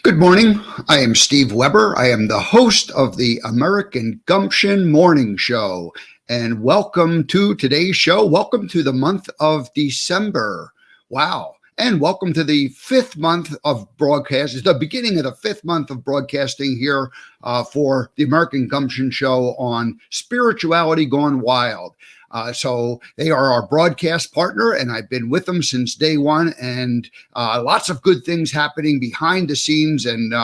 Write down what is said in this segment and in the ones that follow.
Good morning. I am Steve Weber. I am the host of the American Gumption Morning Show. And welcome to today's show. Welcome to the month of December. Wow. And welcome to the fifth month of broadcast. It's the beginning of the fifth month of broadcasting here for the American Gumption Show on Spirituality Gone Wild. So they are our broadcast partner, and I've been with them since day one, and lots of good things happening behind the scenes. And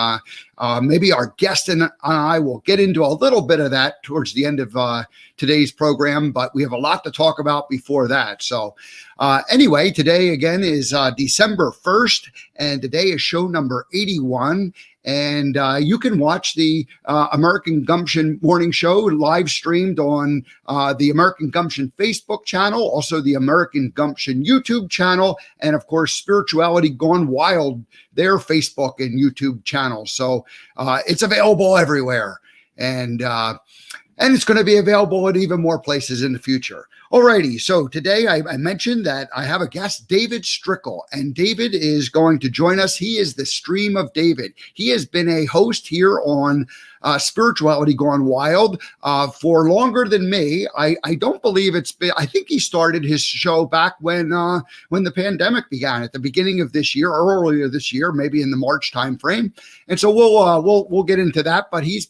maybe our guest and I will get into a little bit of that towards the end of today's program, but we have a lot to talk about before that. So anyway, today again is December 1st, and today is show number 81. And you can watch the American Gumption Morning Show live streamed on the American Gumption Facebook channel, also the American Gumption YouTube channel, and of course, Spirituality Gone Wild, their Facebook and YouTube channels. So it's available everywhere. And it's going to be available at even more places in the future. Alrighty, so today I mentioned that I have a guest, David Strickel, and David is going to join us. He is the Stream of David. He has been a host here on Spirituality Gone Wild for longer than me. I don't believe it's been. I think he started his show back when the pandemic began at the beginning of this year, or earlier this year, maybe in the March timeframe. And so we'll get into that. But he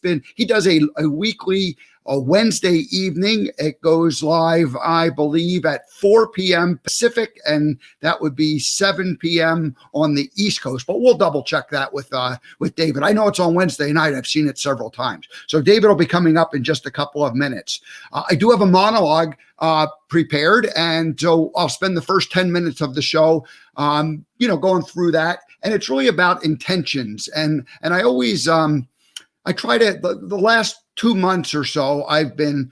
does a weekly. A Wednesday evening. It goes live, I believe, at 4 p.m. Pacific, and that would be 7 p.m. on the East Coast. But we'll double check that with David. I know it's on Wednesday night. I've seen it several times. So David will be coming up in just a couple of minutes. I do have a monologue prepared, and so I'll spend the first 10 minutes of the show, going through that. And it's really about intentions. And I always I try to the last 2 months or so, I've been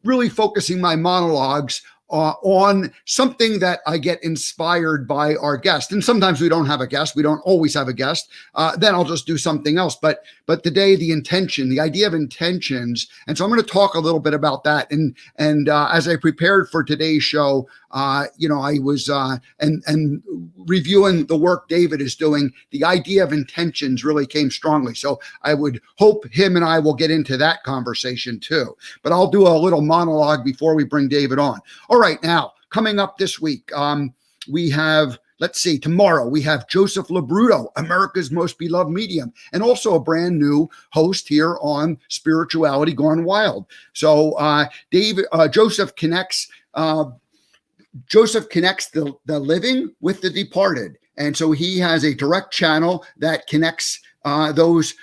really focusing my monologues on something that I get inspired by our guest. And sometimes we don't have a guest. We don't always have a guest. Then I'll just do something else. But today, the idea of intentions. And so I'm going to talk a little bit about that. And as I prepared for today's show, I was and reviewing the work David is doing, the idea of intentions really came strongly. So I would hope him and I will get into that conversation too. But I'll do a little monologue before we bring David on. All right, now coming up this week, we have. Let's see, tomorrow we have Joseph Labruto, America's most beloved medium, and also a brand new host here on Spirituality Gone Wild. So Joseph connects the living with the departed. And so he has a direct channel that connects those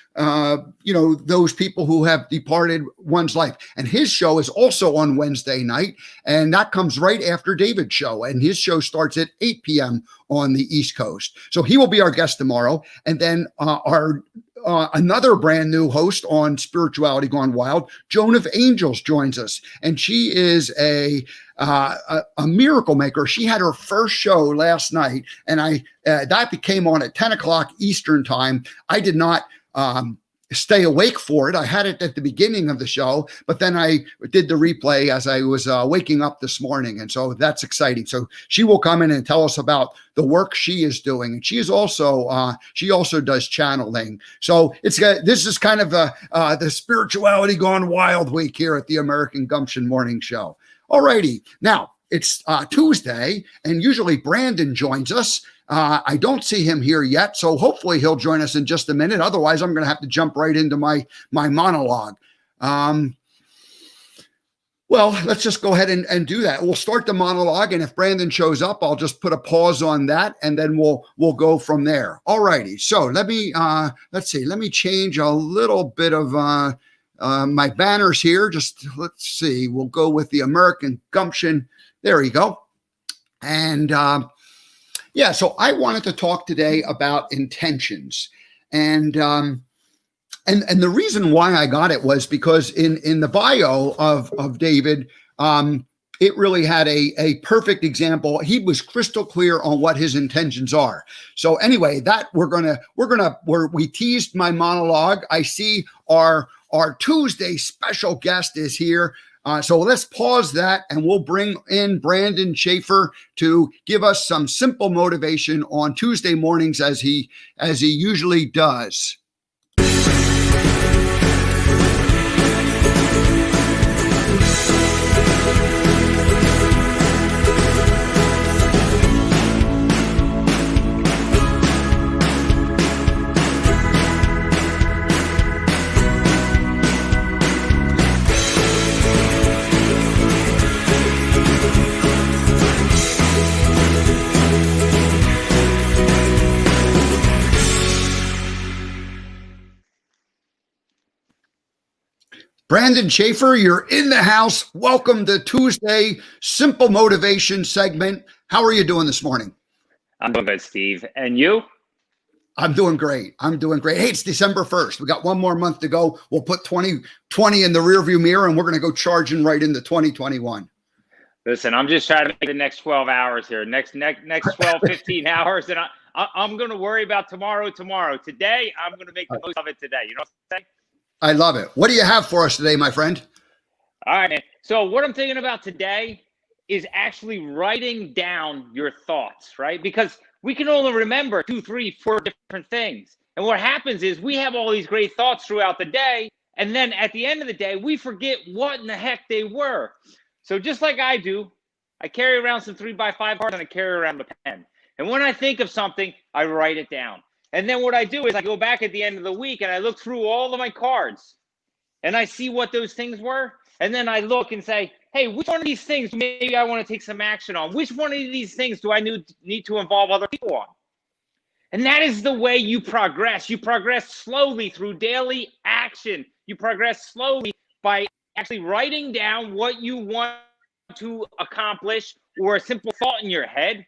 people who have departed one's life. And his show is also on Wednesday night, and that comes right after David's show. And his show starts at 8 p.m. on the East Coast. So he will be our guest tomorrow. And then another brand new host on Spirituality Gone Wild, Joan of Angels, joins us. And she is a miracle maker. She had her first show last night, and that came on at 10 o'clock Eastern time. I did not stay awake for it. I had it at the beginning of the show, but then I did the replay as I was waking up this morning. And so that's exciting. So she will come in and tell us about the work she is doing. And she is also, she also does channeling. So this is kind of the Spirituality Gone Wild week here at the American Gumption Morning Show. Alrighty. Now it's Tuesday, and usually Brandon joins us. I don't see him here yet, so hopefully he'll join us in just a minute. Otherwise, I'm going to have to jump right into my monologue. Well, let's just go ahead and do that. We'll start the monologue, and if Brandon shows up, I'll just put a pause on that, and then we'll go from there. All righty. So let me change a little bit of my banners here. Just let's see. We'll go with the American Gumption. There you go. And so I wanted to talk today about intentions, and the reason why I got it was because in the bio of David, it really had a perfect example. He was crystal clear on what his intentions are. So anyway, that we teased my monologue. I see our Tuesday special guest is here. So let's pause that and we'll bring in Brandon Schaefer to give us some simple motivation on Tuesday mornings as he usually does. Brandon Schaefer, you're in the house. Welcome to Tuesday Simple Motivation segment. How are you doing this morning? I'm doing good, Steve. And you? I'm doing great. Hey, it's December 1st. We got one more month to go. We'll put 2020 in the rearview mirror and we're going to go charging right into 2021. Listen, I'm just trying to make the next 12 hours here. Next 12, 15 hours. And I'm going to worry about tomorrow. Today, I'm going to make the most of it today. You know what I'm saying? I love it. What do you have for us today, my friend? All right, man. So what I'm thinking about today is actually writing down your thoughts, right? Because we can only remember 2, 3, 4 different things. And what happens is we have all these great thoughts throughout the day. And then at the end of the day, we forget what in the heck they were. So just like I do, I carry around some 3x5 cards and I carry around a pen. And when I think of something, I write it down. And then what I do is I go back at the end of the week and I look through all of my cards and I see what those things were. And then I look and say, hey, which one of these things maybe I want to take some action on? Which one of these things do I need to involve other people on? And that is the way you progress. You progress slowly through daily action. You progress slowly by actually writing down what you want to accomplish or a simple thought in your head.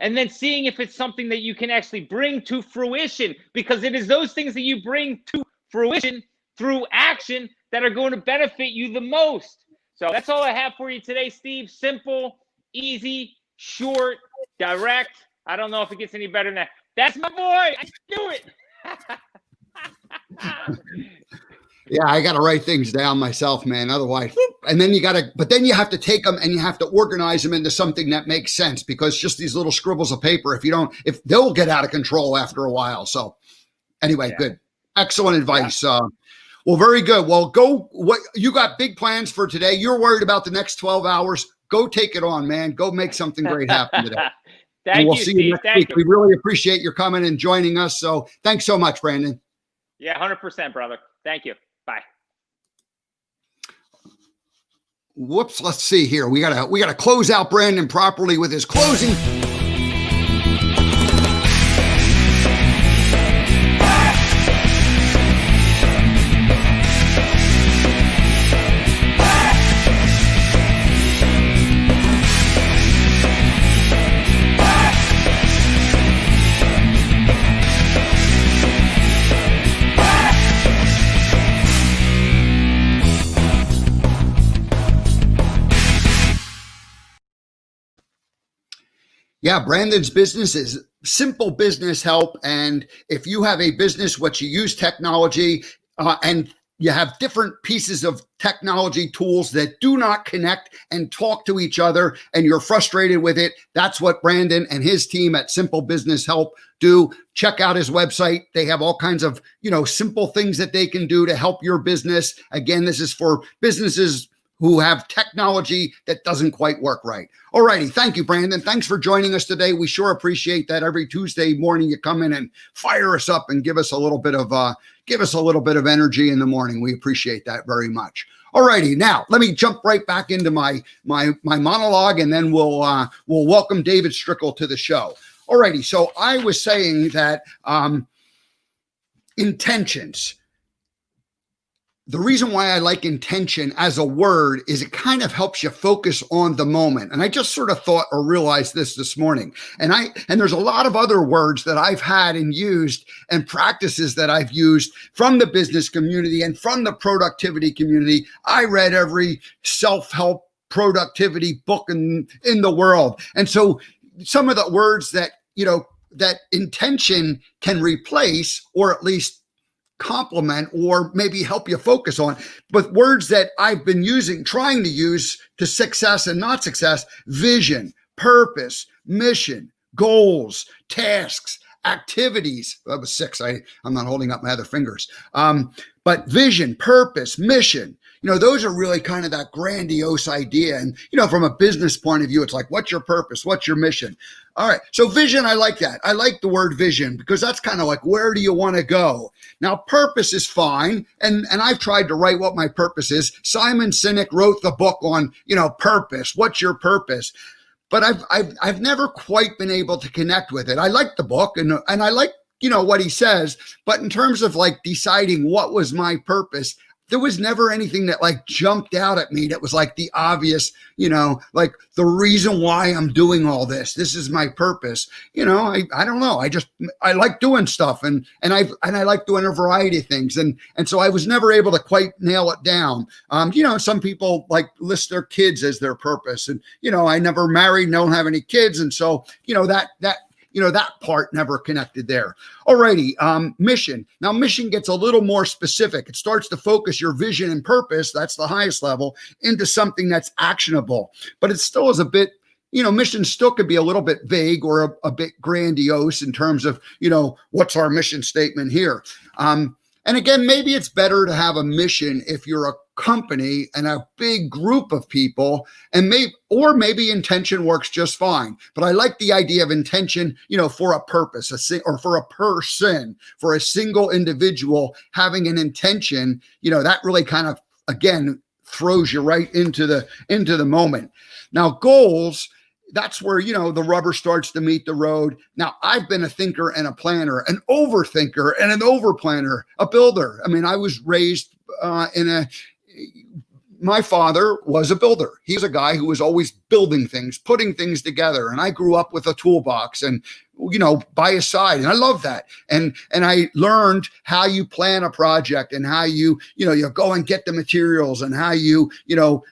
And then seeing if it's something that you can actually bring to fruition, because it is those things that you bring to fruition through action that are going to benefit you the most. So that's all I have for you today, Steve. Simple, easy, short, direct. I don't know if it gets any better than that. That's my boy. I can do it. Yeah, I got to write things down myself, man. Otherwise, and then you have to take them and you have to organize them into something that makes sense, because just these little scribbles of paper, if they'll get out of control after a while. So anyway, yeah. Good. Excellent advice. Yeah. Well, very good. Well, what you got big plans for today. You're worried about the next 12 hours. Go take it on, man. Go make something great happen today. Thank we'll you, see Steve. You next week. We really appreciate your coming and joining us. So thanks so much, Brandon. Yeah, 100%, brother. Thank you. Bye. Whoops. Let's see here. We gotta close out Brandon properly with his closing. Yeah, Brandon's business is simple business help. And if you have a business, what you use technology and you have different pieces of technology tools that do not connect and talk to each other, and you're frustrated with it, that's what Brandon and his team at Simple Business Help do. Check out his website. They have all kinds of, simple things that they can do to help your business. Again, this is for businesses who have technology that doesn't quite work right. All righty. Thank you, Brandon. Thanks for joining us today. We sure appreciate that. Every Tuesday morning you come in and fire us up and give us a little bit of energy in the morning. We appreciate that very much. All righty. Now let me jump right back into my monologue, and then we'll welcome David Strickel to the show. All righty. So I was saying that intentions. The reason why I like intention as a word is it kind of helps you focus on the moment. And I just sort of thought or realized this morning. And there's a lot of other words that I've had and used and practices that I've used from the business community and from the productivity community. I read every self-help productivity book in the world. And so some of the words that, that intention can replace, or at least complement or maybe help you focus on, but words that I've been trying to use to success and not success: vision, purpose, mission, goals, tasks, activities. That was 6. I'm not holding up my other fingers. But vision, purpose, mission, those are really kind of that grandiose idea. And, from a business point of view, it's like, what's your purpose? What's your mission? All right. So vision, I like that. I like the word vision because that's kind of like, where do you want to go? Now, purpose is fine. And I've tried to write what my purpose is. Simon Sinek wrote the book on, purpose. What's your purpose? But I've never quite been able to connect with it. I like the book and I like, what he says, but in terms of like deciding what was my purpose, there was never anything that like jumped out at me that was like the obvious, like the reason why I'm doing all this. This is my purpose. I don't know. I like doing stuff and I like doing a variety of things. And so I was never able to quite nail it down. Some people like list their kids as their purpose, and, I never married, don't have any kids. And so, that part never connected there. Alrighty, mission. Now, mission gets a little more specific. It starts to focus your vision and purpose, that's the highest level, into something that's actionable. But it still is a bit, mission still could be a little bit vague or a bit grandiose in terms of, what's our mission statement here? And again, maybe it's better to have a mission if you're a company and a big group of people, and maybe intention works just fine. But I like the idea of intention, for a purpose, or for a person, for a single individual having an intention, that really kind of, again, throws you right into the moment. Now, goals, that's where, the rubber starts to meet the road. Now, I've been a thinker and a planner, an overthinker and an overplanner, a builder. I mean, I was raised my father was a builder. He was a guy who was always building things, putting things together. And I grew up with a toolbox and, by his side. And I love that. And I learned how you plan a project and how you go and get the materials and how you,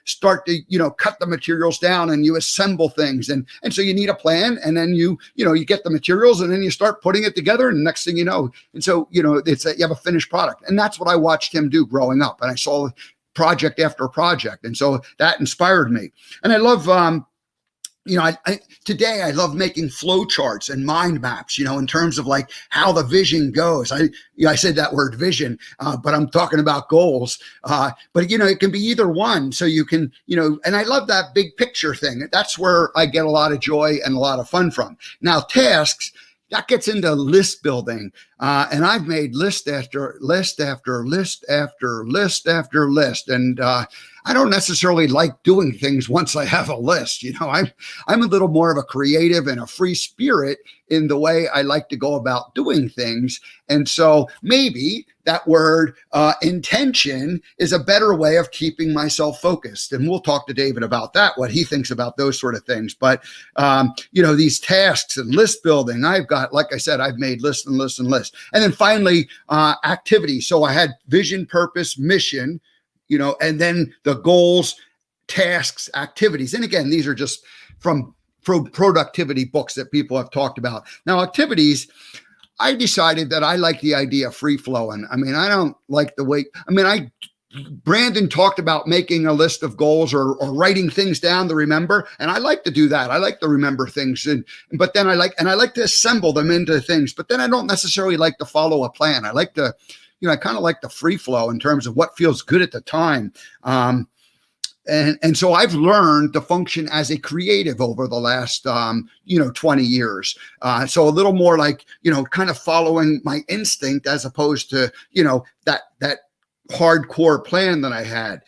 start to, cut the materials down and you assemble things. And so you need a plan, and then you get the materials and then you start putting it together. And the next thing you know, and so, you have a finished product. And that's what I watched him do growing up. And I saw project after project. And so that inspired me. And I love, today I love making flow charts and mind maps, in terms of like how the vision goes. I said that word vision, but I'm talking about goals. But it can be either one. So you can, and I love that big picture thing. That's where I get a lot of joy and a lot of fun from. Now, tasks, that gets into list building. And I've made list after list after list after list after list. And I don't necessarily like doing things once I have a list. I'm a little more of a creative and a free spirit in the way I like to go about doing things. And so maybe that word intention is a better way of keeping myself focused. And we'll talk to David about that, what he thinks about those sort of things. But, these tasks and list building, I've got, like I said, I've made lists and lists and lists. And then finally, activity. So I had vision, purpose, mission, and then the goals, tasks, activities. And again, these are just from productivity books that people have talked about. Now, activities, I decided that I like the idea of free flowing. I mean, I don't like the way, Brandon talked about making a list of goals or writing things down to remember. And I like to do that. I like to remember things. But then I like to assemble them into things, but then I don't necessarily like to follow a plan. I like to, I kind of like the free flow in terms of what feels good at the time. And so I've learned to function as a creative over the last, 20 years. So a little more like, kind of following my instinct as opposed to, that hardcore plan that I had.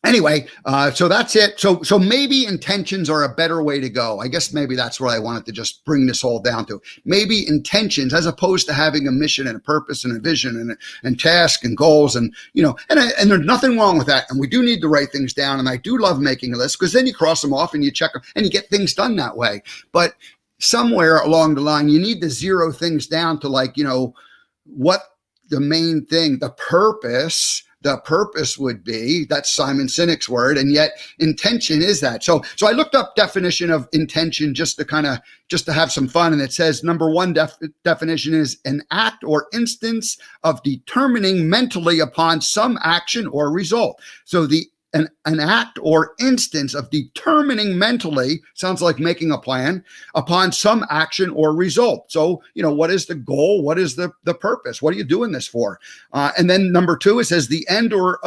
Anyway, so that's it. So maybe intentions are a better way to go. I guess maybe that's what I wanted to just bring this all down to. Maybe intentions, as opposed to having a mission and a purpose and a vision and task and goals and there's nothing wrong with that. And we do need to write things down. And I do love making a list because then you cross them off and you check them and you get things done that way. But somewhere along the line, you need to zero things down to what the main thing, the purpose the purpose would be. That's Simon Sinek's word, and yet intention is that. So I looked up definition of intention just to have some fun, and it says number one definition is an act or instance of determining mentally upon some action or result. So an act or instance of determining mentally, sounds like making a plan, upon some action or result. So, what is the goal? What is the purpose? What are you doing this for? And then number two, it says the end or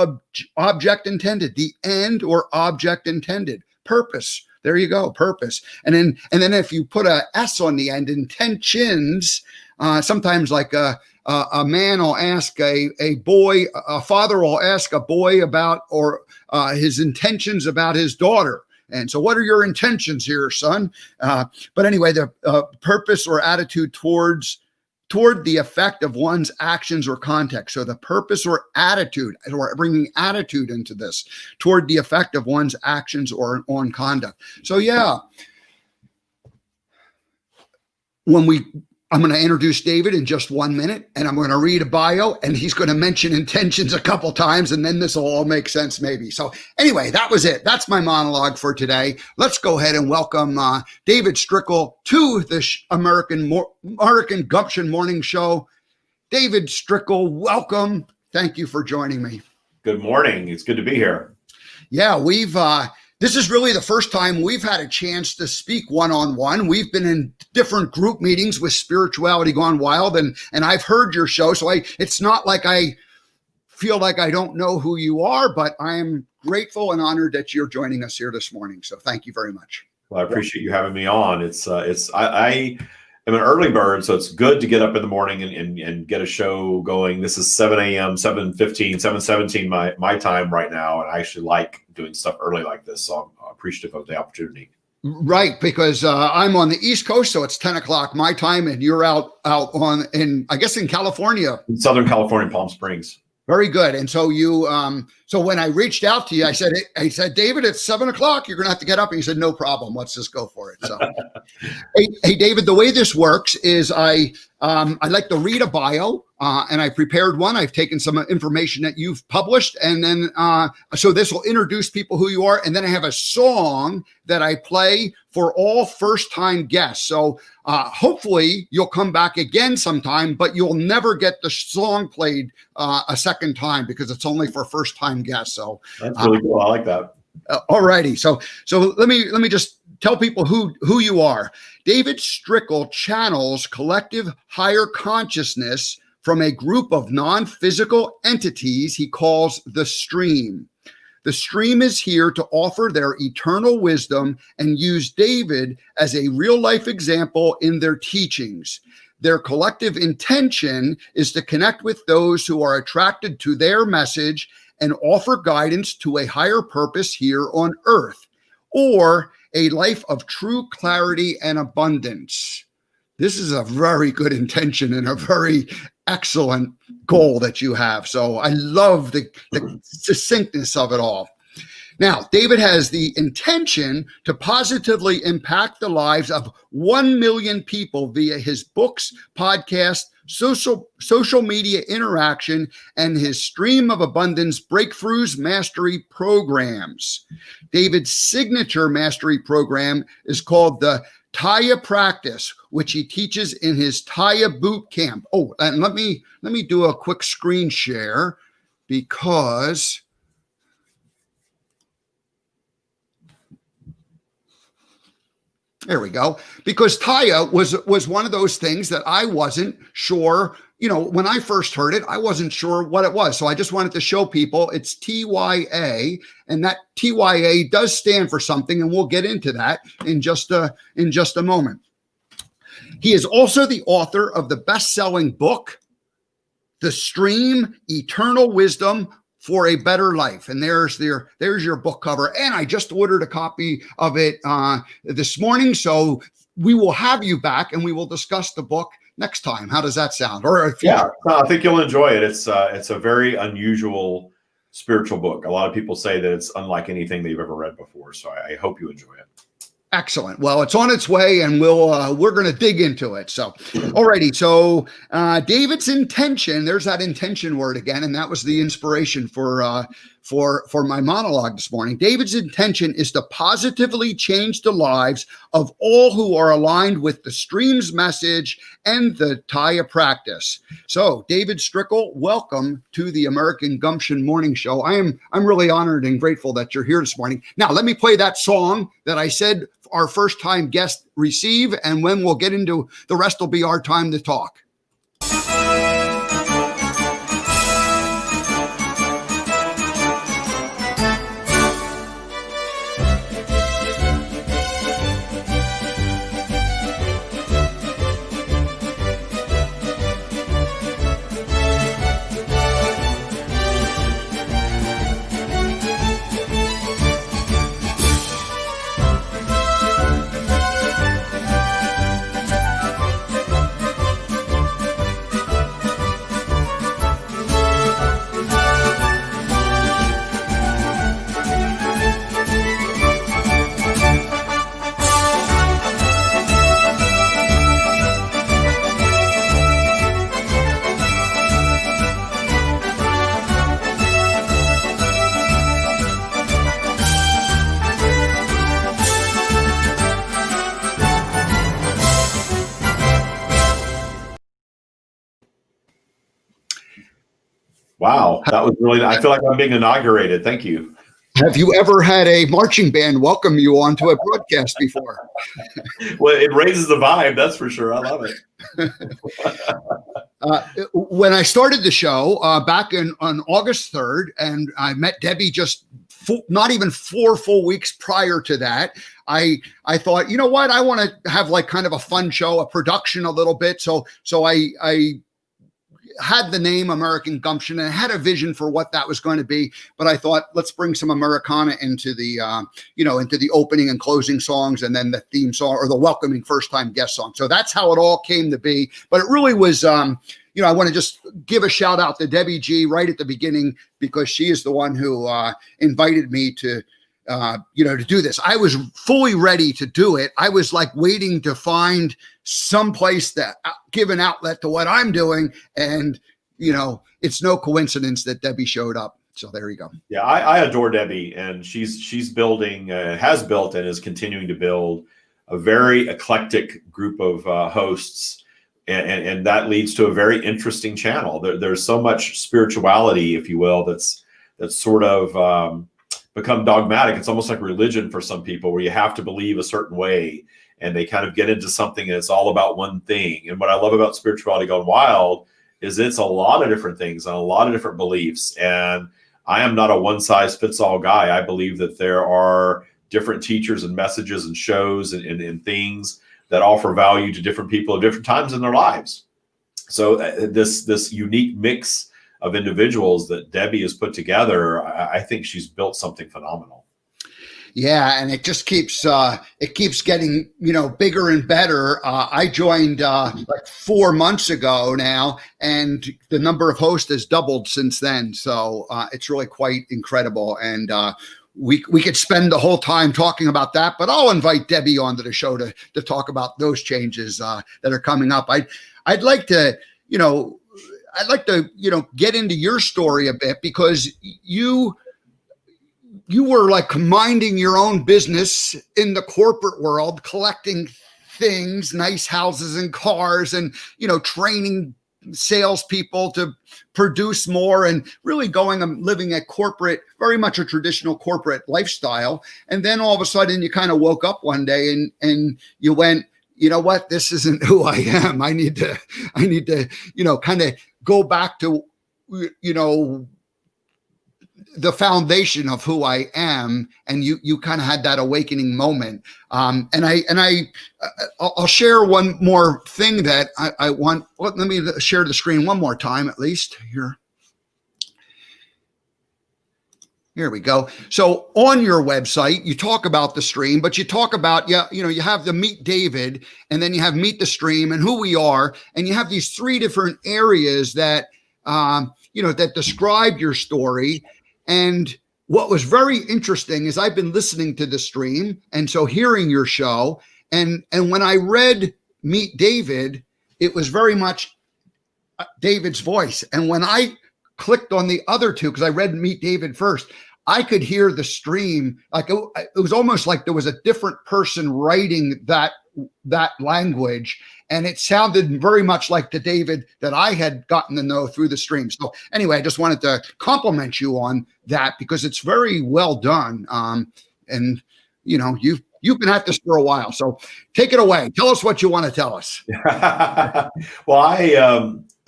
object intended. The end or object intended. Purpose. There you go. Purpose. And then if you put a S on the end, intentions, sometimes like a man will ask a boy, a father will ask a boy about his intentions about his daughter. And so what are your intentions here, son? But anyway, the purpose or attitude toward the effect of one's actions or context. So the purpose or attitude, or bringing attitude into this, toward the effect of one's actions or on conduct. So yeah, I'm going to introduce David in just 1 minute, and I'm going to read a bio, and he's going to mention intentions a couple times, and then this will all make sense maybe. So anyway, that was it. That's my monologue for today. Let's go ahead and welcome David Strickel to the American Gumption Morning Show. David Strickel, welcome. Thank you for joining me. Good morning. It's good to be here. Yeah, this is really the first time we've had a chance to speak one-on-one. We've been in different group meetings with Spirituality Gone Wild, and I've heard your show. So it's not like I feel like I don't know who you are, but I am grateful and honored that you're joining us here this morning. So thank you very much. Well, I appreciate you having me on. I am an early bird, so it's good to get up in the morning and get a show going. This is 7 a.m., 7:15, 7:17 my time right now, and I actually like doing stuff early like this, so I'm appreciative of the opportunity. Right, because I'm on the East Coast, so it's 10 o'clock my time, and you're out in California. In Southern California, Palm Springs. Very good. And so so when I reached out to you, I said, David, it's 7 o'clock. You're going to have to get up. And you said, no problem. Let's just go for it. So, hey, David, the way this works is I like to read a bio, and I prepared one. I've taken some information that you've published, and then so this will introduce people who you are. And then I have a song that I play for all first-time guests. So hopefully you'll come back again sometime, but you'll never get the song played a second time because it's only for first-time guests. So that's really cool. I like that. All righty. So let me just tell people who you are. David Strickel channels collective higher consciousness from a group of non-physical entities he calls the stream. The stream is here to offer their eternal wisdom and use David as a real-life example in their teachings. Their collective intention is to connect with those who are attracted to their message and offer guidance to a higher purpose here on earth, or a life of true clarity and abundance. This is a very good intention and a very excellent goal that you have. So I love the succinctness of it all. Now, David has the intention to positively impact the lives of 1 million people via his books, podcasts, social media interaction, and his Stream of Abundance Breakthroughs Mastery programs. David's signature mastery program is called the TYA Practice, which he teaches in his TYA Bootcamp. Oh, and let me do a quick screen share because there we go. Because TYA was one of those things that I wasn't sure. When I first heard it, I wasn't sure what it was. So I just wanted to show people it's TYA, and that TYA does stand for something, and we'll get into that in just a moment. He is also the author of the best-selling book, The Stream: Eternal Wisdom for a Better Life. And there's your book cover. And I just ordered a copy of it this morning. So we will have you back and we will discuss the book next time. How does that sound? I think you'll enjoy it. It's a very unusual spiritual book. A lot of people say that it's unlike anything that you've ever read before. So I hope you enjoy it. Excellent. Well, it's on its way, and we're going to dig into it. So, alrighty. So, David's intention. There's that intention word again, and that was the inspiration for my monologue this morning. David's intention is to positively change the lives of all who are aligned with the stream's message and the TYA practice. So, David Strickel, welcome to the American Gumption Morning Show. I'm really honored and grateful that you're here this morning. Now, let me play that song that I said our first time guest receive, and when we'll get into the rest will be our time to talk. Wow, that was really, I feel like I'm being inaugurated. Thank you. Have you ever had a marching band welcome you onto a broadcast before? Well, it raises the vibe, that's for sure. I love it. When I started the show back on August 3rd, and I met Debbie just not even 4 full weeks prior to that, I thought, you know what, I want to have like kind of a fun show, a production a little bit. So I had the name American Gumption, and I had a vision for what that was going to be. But I thought, let's bring some Americana into the, into the opening and closing songs, and then the theme song or the welcoming first time guest song. So that's how it all came to be. But it really was, I want to just give a shout out to Debbie G right at the beginning, because she is the one who invited me to do this. I was fully ready to do it. I was like waiting to find some place that give an outlet to what I'm doing. And, it's no coincidence that Debbie showed up. So there you go. Yeah. I adore Debbie, and she's building, has built and is continuing to build a very eclectic group of hosts. And that leads to a very interesting channel. There's so much spirituality, if you will, that's sort of, become dogmatic. It's almost like religion for some people, where you have to believe a certain way, and they kind of get into something and it's all about one thing. And what I love about Spirituality Gone Wild is it's a lot of different things and a lot of different beliefs. And I am not a one size fits all guy. I believe that there are different teachers and messages and shows and things that offer value to different people at different times in their lives. So this unique mix of individuals that Debbie has put together, I think she's built something phenomenal. Yeah, and it just keeps getting bigger and better. I joined like 4 months ago now, and the number of hosts has doubled since then. So it's really quite incredible. And we could spend the whole time talking about that, but I'll invite Debbie onto the show to talk about those changes that are coming up. I'd like to get into your story a bit, because you were like minding your own business in the corporate world, collecting things, nice houses and cars, and, training salespeople to produce more, and really going and living a corporate, very much a traditional corporate lifestyle. And then all of a sudden you kind of woke up one day and you went, you know what, this isn't who I am. I need to, kind of go back to, the foundation of who I am. And you kind of had that awakening moment. I'll share one more thing that I want. Let me share the screen one more time, at least here. Here we go. So on your website, you talk about the stream, but you talk about, you have the Meet David, and then you have Meet the Stream and who we are. And you have these 3 different areas that, that describe your story. And what was very interesting is I've been listening to the stream, and so hearing your show, and when I read Meet David, it was very much David's voice. And when I clicked on the other two, because I read Meet David first, I could hear the stream. Like it was almost like there was a different person writing that language, and it sounded very much like the David that I had gotten to know through the stream. So anyway, I just wanted to compliment you on that because it's very well done. And you know, you've been at this for a while, so take it away. Tell us what you want to tell us. Well,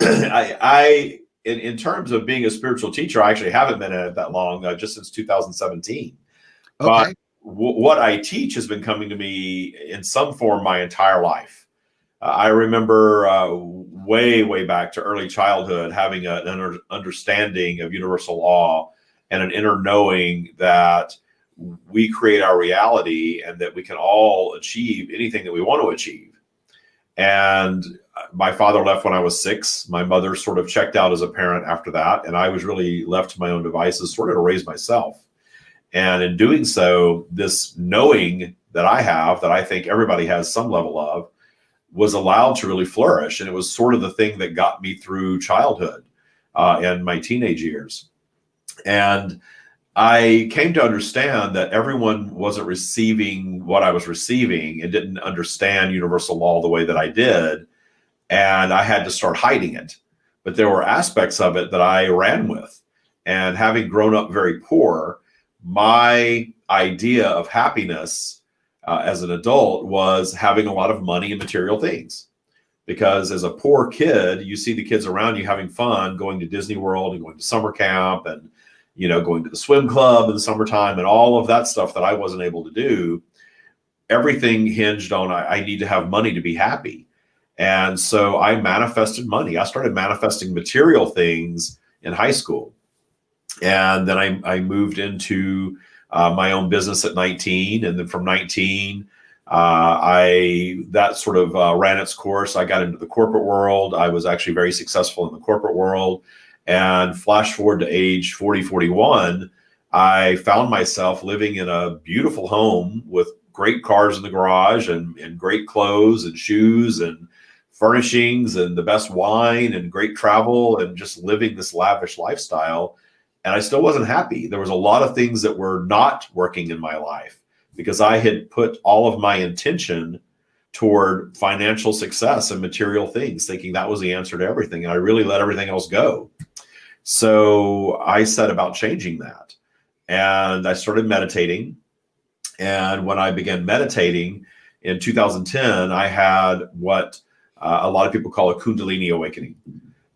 I in terms of being a spiritual teacher, I actually haven't been at it that long, just since 2017. Okay. But what I teach has been coming to me in some form my entire life. I remember way back to early childhood having an understanding of universal law and an inner knowing that we create our reality and that we can all achieve anything that we want to achieve. And my father left when I was 6. My mother sort of checked out as a parent after that. And I was really left to my own devices, sort of to raise myself. And in doing so, this knowing that I have, that I think everybody has some level of, was allowed to really flourish. And it was sort of the thing that got me through childhood and my teenage years. And I came to understand that everyone wasn't receiving what I was receiving and didn't understand universal law the way that I did. And I had to start hiding it. But there were aspects of it that I ran with. And having grown up very poor, my idea of happiness as an adult was having a lot of money and material things. Because as a poor kid, you see the kids around you having fun, going to Disney World and going to summer camp and, you know, going to the swim club in the summertime and all of that stuff that I wasn't able to do. Everything hinged on I need to have money to be happy. And so I manifested money. I started manifesting material things in high school. And then I moved into my own business at 19. And then from 19, that sort of ran its course. I got into the corporate world. I was actually very successful in the corporate world. And flash forward to age 40, 41, I found myself living in a beautiful home with great cars in the garage and great clothes and shoes and furnishings and the best wine and great travel and just living this lavish lifestyle. And I still wasn't happy. There was a lot of things that were not working in my life because I had put all of my intention toward financial success and material things, thinking that was the answer to everything. And I really let everything else go. So I set about changing that. And I started meditating. And when I began meditating in 2010, I had what a lot of people call a Kundalini awakening.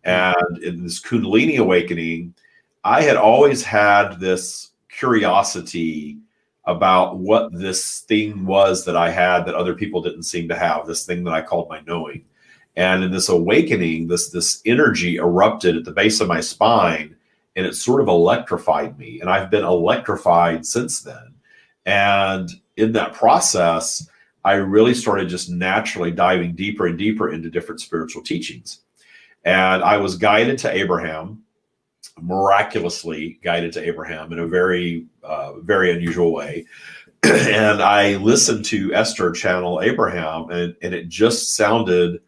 And in this Kundalini awakening, I had always had this curiosity about what this thing was that I had that other people didn't seem to have, this thing that I called my knowing. And in this awakening, this energy erupted at the base of my spine, and it sort of electrified me. And I've been electrified since then. And in that process, I really started just naturally diving deeper and deeper into different spiritual teachings. And I was guided to Abraham, miraculously guided to Abraham in a very, very unusual way. And I listened to Esther channel Abraham, and it just sounded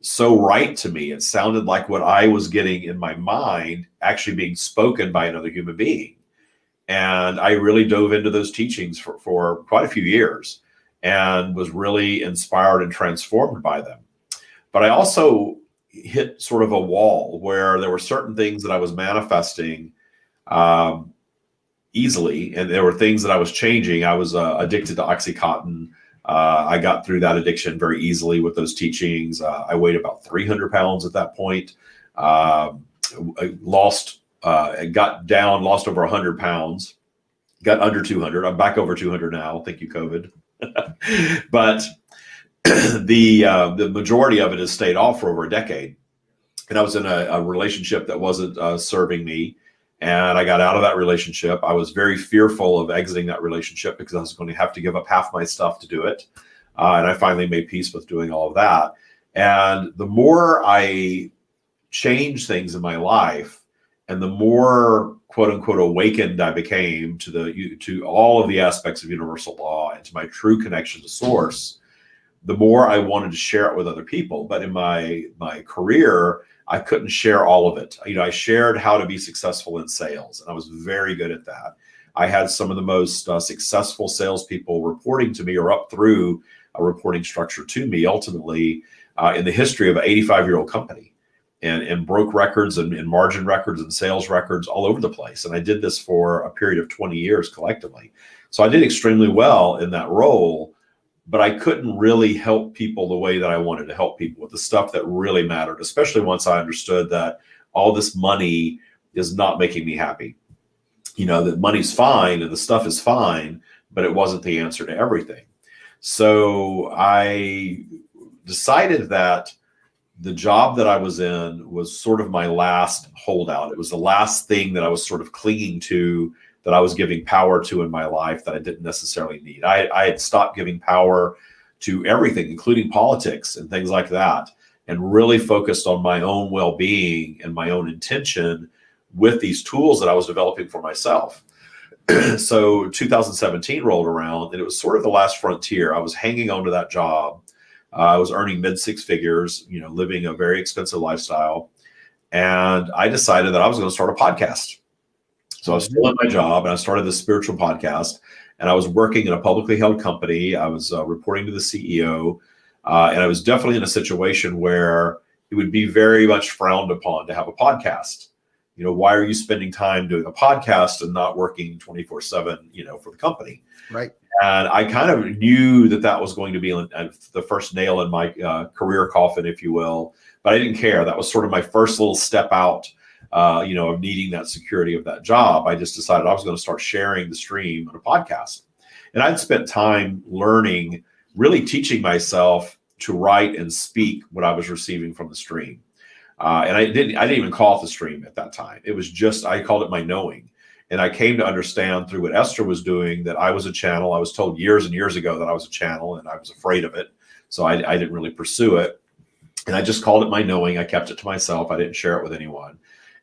so right to me. It sounded like what I was getting in my mind actually being spoken by another human being. And I really dove into those teachings for quite a few years and was really inspired and transformed by them. But I also hit sort of a wall where there were certain things that I was manifesting easily, and there were things that I was changing. I was addicted to Oxycontin. I got through that addiction very easily with those teachings. I weighed about 300 pounds at that point. I got down, lost over 100 pounds, got under 200. I'm back over 200 now. Thank you, COVID. But the majority of it has stayed off for over a decade. And I was in a relationship that wasn't serving me. And I got out of that relationship. I was very fearful of exiting that relationship because I was going to have to give up half my stuff to do it. And I finally made peace with doing all of that. And the more I changed things in my life and the more quote unquote awakened I became to all of the aspects of universal law and to my true connection to source, the more I wanted to share it with other people. But in my career, I couldn't share all of it. I shared how to be successful in sales, and I was very good at that. I had some of the most successful salespeople reporting to me or up through a reporting structure to me ultimately in the history of an 85-year-old company, and broke records and margin records and sales records all over the place. And I did this for a period of 20 years collectively. So I did extremely well in that role, but I couldn't really help people the way that I wanted to help people with the stuff that really mattered, especially once I understood that all this money is not making me happy. That money's fine and the stuff is fine, but it wasn't the answer to everything. So I decided that the job that I was in was sort of my last holdout. It was the last thing that I was sort of clinging to, that I was giving power to in my life that I didn't necessarily need. I had stopped giving power to everything, including politics and things like that, and really focused on my own well-being and my own intention with these tools that I was developing for myself. So 2017 rolled around, and it was sort of the last frontier. I was hanging on to that job. I was earning mid-six figures, living a very expensive lifestyle. And I decided that I was going to start a podcast. So I was still in my job, and I started this spiritual podcast, and I was working in a publicly held company. I was reporting to the CEO, and I was definitely in a situation where it would be very much frowned upon to have a podcast. Why are you spending time doing a podcast and not working 24/7, for the company? Right. And I kind of knew that was going to be the first nail in my career coffin, if you will, but I didn't care. That was sort of my first little step out, of needing that security of that job. I just decided I was going to start sharing the stream on a podcast. And I'd spent time learning, really teaching myself to write and speak what I was receiving from the stream. And I didn't even call it the stream at that time. It was just, I called it my knowing. And I came to understand through what Esther was doing that I was a channel. I was told years and years ago that I was a channel, and I was afraid of it. So I didn't really pursue it. And I just called it my knowing. I kept it to myself. I didn't share it with anyone.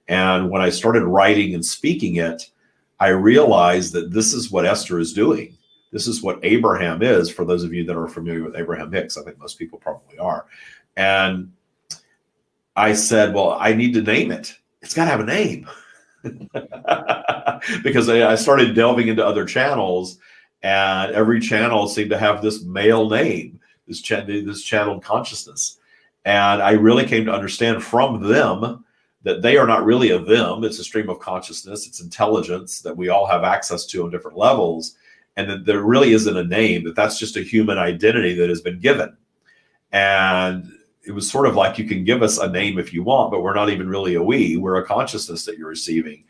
And when I started writing and speaking it, I realized that this is what Esther is doing. This is what Abraham is, for those of you that are familiar with Abraham Hicks. I think most people probably are. And I said, well, I need to name it. It's got to have a name. Because I started delving into other channels, and every channel seemed to have this male name, this channeled consciousness. And I really came to understand from them that they are not really a them. It's a stream of consciousness. It's intelligence that we all have access to on different levels. And that there really isn't a name, that's just a human identity that has been given. And it was sort of like, you can give us a name if you want, but we're not even really a we. We're a consciousness that you're receiving.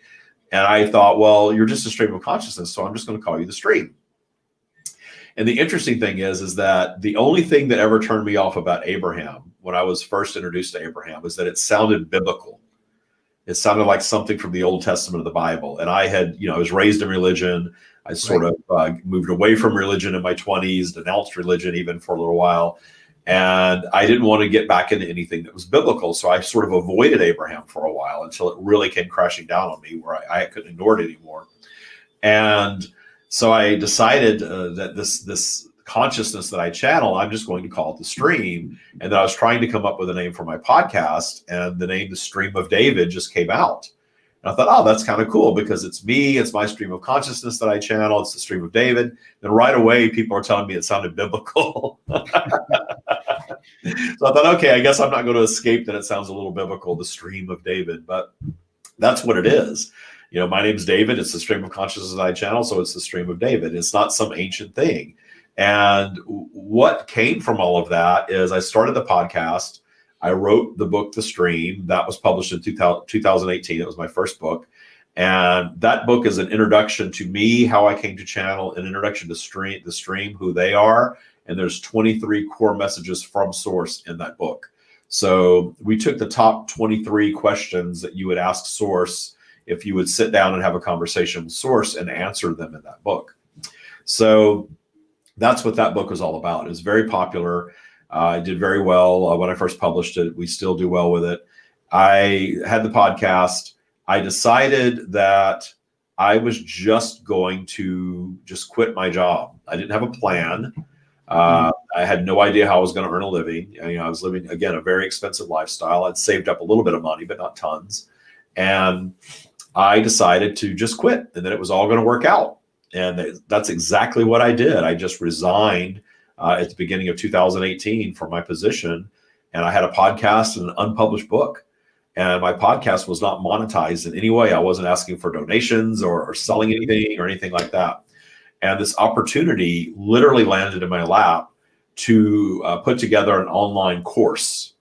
And I thought, well, you're just a stream of consciousness, so I'm just going to call you the stream. And the interesting thing is that the only thing that ever turned me off about Abraham when I was first introduced to Abraham was that it sounded biblical. It sounded like something from the Old Testament of the Bible. And I was raised in religion. I sort of moved away from religion in my 20s, denounced religion even for a little while. And I didn't want to get back into anything that was biblical. So I sort of avoided Abraham for a while until it really came crashing down on me, where I couldn't ignore it anymore. And so I decided that this consciousness that I channel, I'm just going to call it the stream. And then I was trying to come up with a name for my podcast, and the name, The Stream of David, just came out. And I thought, oh, that's kind of cool, because it's me, it's my stream of consciousness that I channel, it's the stream of David. Then right away, people are telling me it sounded biblical. So I thought, okay, I guess I'm not going to escape that it sounds a little biblical, the stream of David, but that's what it is. My name's David, it's the stream of consciousness that I channel, so it's the stream of David. It's not some ancient thing. And what came from all of that is I started the podcast. I wrote the book, The Stream, that was published in 2018. It was my first book. And that book is an introduction to me, how I came to channel, an introduction to the stream, who they are. And there's 23 core messages from Source in that book. So we took the top 23 questions that you would ask Source if you would sit down and have a conversation with Source, and answer them in that book. So that's what that book was all about. It was very popular. I did very well when I first published it. We still do well with it. I had the podcast. I decided that I was just going to just quit my job. I didn't have a plan. I had no idea how I was going to earn a living. I was living, again, a very expensive lifestyle. I'd saved up a little bit of money, but not tons. And I decided to just quit, and then it was all going to work out. And that's exactly what I did. I just resigned at the beginning of 2018 from my position. And I had a podcast and an unpublished book. And my podcast was not monetized in any way. I wasn't asking for donations or selling anything or anything like that. And this opportunity literally landed in my lap to put together an online course.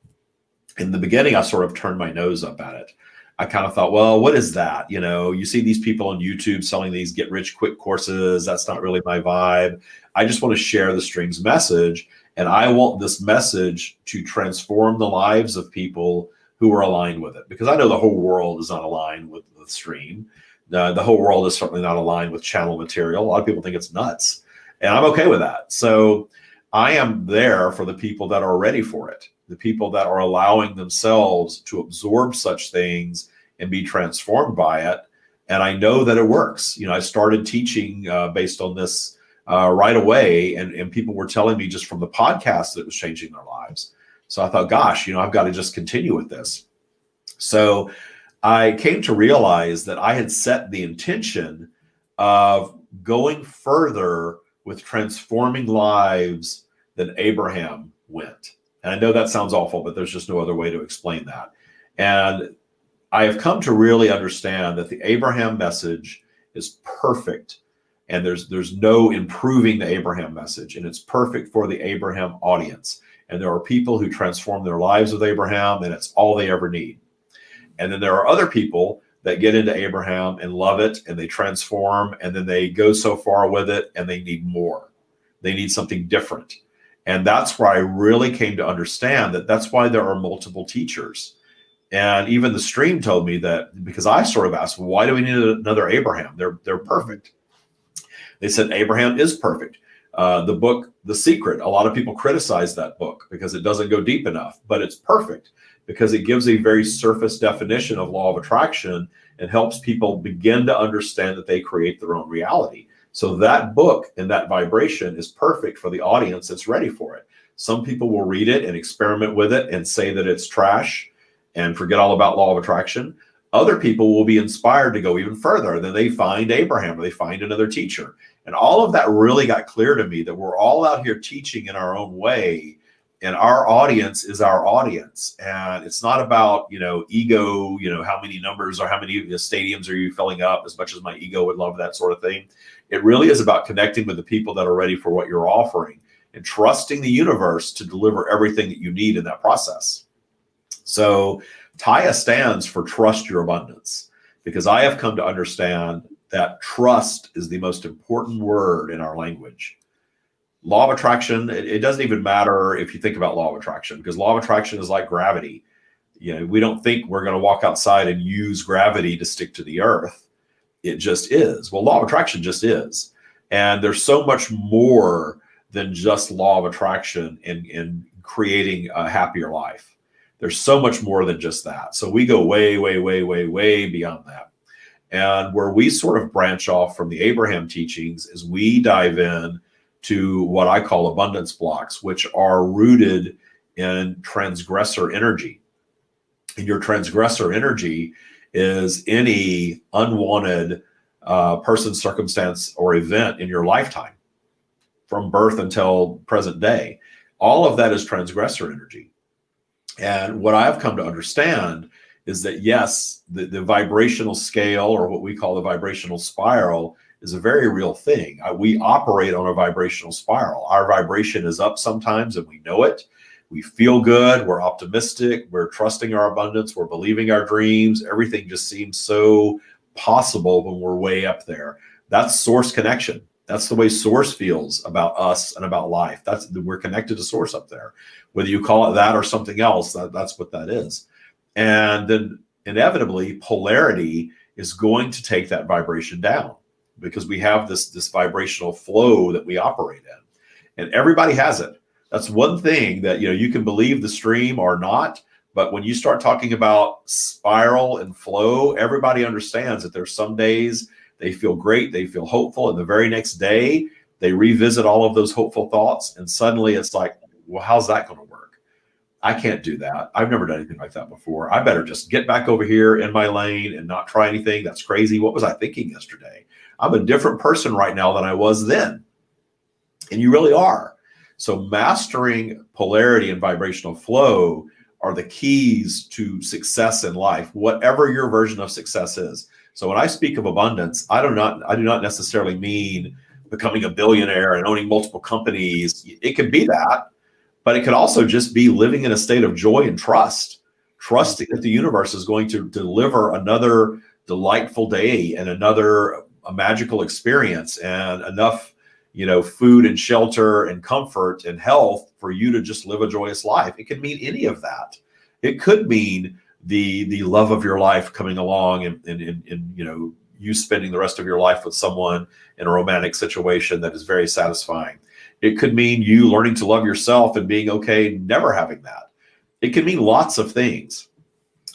In the beginning, I sort of turned my nose up at it. I kind of thought, well, what is that? You see these people on YouTube selling these get rich quick courses. That's not really my vibe. I just want to share the stream's message. And I want this message to transform the lives of people who are aligned with it. Because I know the whole world is not aligned with the stream. The whole world is certainly not aligned with channel material. A lot of people think it's nuts. And I'm okay with that. So I am there for the people that are ready for it. The people that are allowing themselves to absorb such things and be transformed by it. And I know that it works. I started teaching based on this right away. And people were telling me just from the podcast that it was changing their lives. So I thought, gosh, I've got to just continue with this. So I came to realize that I had set the intention of going further with transforming lives than Abraham went. And I know that sounds awful, but there's just no other way to explain that. And I have come to really understand that the Abraham message is perfect. And there's no improving the Abraham message. And it's perfect for the Abraham audience. And there are people who transform their lives with Abraham, and it's all they ever need. And then there are other people that get into Abraham and love it, and they transform, and then they go so far with it, and they need more. They need something different. And that's where I really came to understand that that's why there are multiple teachers. And even the stream told me that, because I sort of asked, why do we need another Abraham? They're perfect. They said Abraham is perfect. The book, The Secret, a lot of people criticize that book because it doesn't go deep enough, but it's perfect because it gives a very surface definition of law of attraction and helps people begin to understand that they create their own reality. So that book and that vibration is perfect for the audience that's ready for it. Some people will read it and experiment with it and say that it's trash and forget all about law of attraction. Other people will be inspired to go even further. Then they find Abraham or they find another teacher. And all of that really got clear to me that we're all out here teaching in our own way. And our audience is our audience. And it's not about, ego, how many numbers or how many stadiums are you filling up, as much as my ego would love that sort of thing. It really is about connecting with the people that are ready for what you're offering and trusting the universe to deliver everything that you need in that process. So TYA stands for Trust Your Abundance, because I have come to understand that trust is the most important word in our language. Law of attraction, it doesn't even matter if you think about law of attraction, because law of attraction is like gravity. We don't think we're going to walk outside and use gravity to stick to the earth. It just is. Well, law of attraction just is. And there's so much more than just law of attraction in creating a happier life. There's so much more than just that. So we go way, way, way, way, way beyond that. And where we sort of branch off from the Abraham teachings is we dive in to what I call abundance blocks, which are rooted in transgressor energy. And your transgressor energy is any unwanted person, circumstance, or event in your lifetime from birth until present day. All of that is transgressor energy. And what I've come to understand is that, yes, the vibrational scale, or what we call the vibrational spiral, is a very real thing. We operate on a vibrational spiral. Our vibration is up sometimes, and we know it. We feel good. We're optimistic. We're trusting our abundance. We're believing our dreams. Everything just seems so possible when we're way up there. That's source connection. That's the way source feels about us and about life. We're connected to source up there. Whether you call it that or something else, that's what that is. And then inevitably, polarity is going to take that vibration down, because we have this vibrational flow that we operate in. And everybody has it. That's one thing that, you can believe the stream or not, But when you start talking about spiral and flow, everybody understands that there's some days they feel great, they feel hopeful, and the very next day they revisit all of those hopeful thoughts, and suddenly it's like, well, how's that going to work? I can't do that. I've never done anything like that before. I better just get back over here in my lane and not try anything. That's crazy. What was I thinking yesterday? I'm a different person right now than I was then. And you really are. So mastering polarity and vibrational flow are the keys to success in life, whatever your version of success is. So when I speak of abundance, I do not necessarily mean becoming a billionaire and owning multiple companies. It could be that, but it could also just be living in a state of joy and trust, trusting that the universe is going to deliver another delightful day and a magical experience and enough, food and shelter and comfort and health for you to just live a joyous life. It could mean any of that. It could mean the love of your life coming along and you spending the rest of your life with someone in a romantic situation that is very satisfying. It could mean you learning to love yourself and being okay never having that. It can mean lots of things.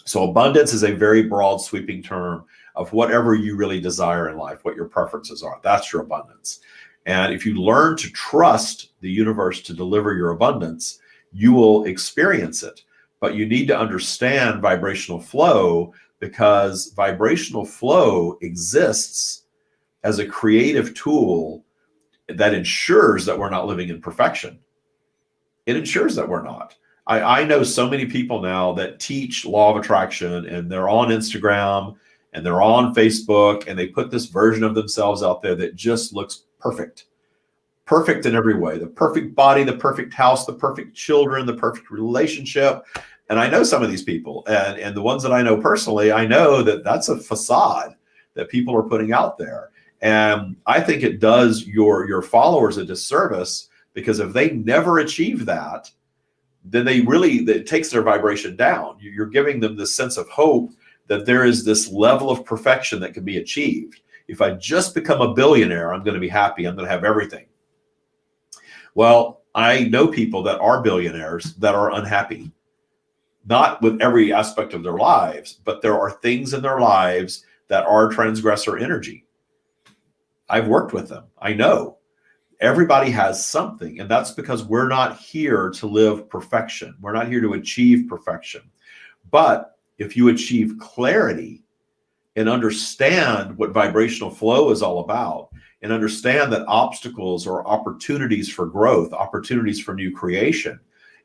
So abundance is a very broad, sweeping term of whatever you really desire in life, what your preferences are. That's your abundance. And if you learn to trust the universe to deliver your abundance, you will experience it. But you need to understand vibrational flow, because vibrational flow exists as a creative tool that ensures that we're not living in perfection. It ensures that we're not. I know so many people now that teach law of attraction, and they're on Instagram and they're on Facebook, and they put this version of themselves out there that just looks perfect. Perfect in every way. The perfect body, the perfect house, the perfect children, the perfect relationship. And I know some of these people, and the ones that I know personally, I know that that's a facade that people are putting out there. And I think it does your followers a disservice, because if they never achieve that, then it takes their vibration down. You're giving them this sense of hope that there is this level of perfection that can be achieved. If I just become a billionaire, I'm going to be happy. I'm going to have everything. Well, I know people that are billionaires that are unhappy, not with every aspect of their lives, but there are things in their lives that are transgressor energy. I've worked with them. I know everybody has something, and that's because we're not here to live perfection. We're not here to achieve perfection. But if you achieve clarity and understand what vibrational flow is all about, and understand that obstacles are opportunities for growth, opportunities for new creation,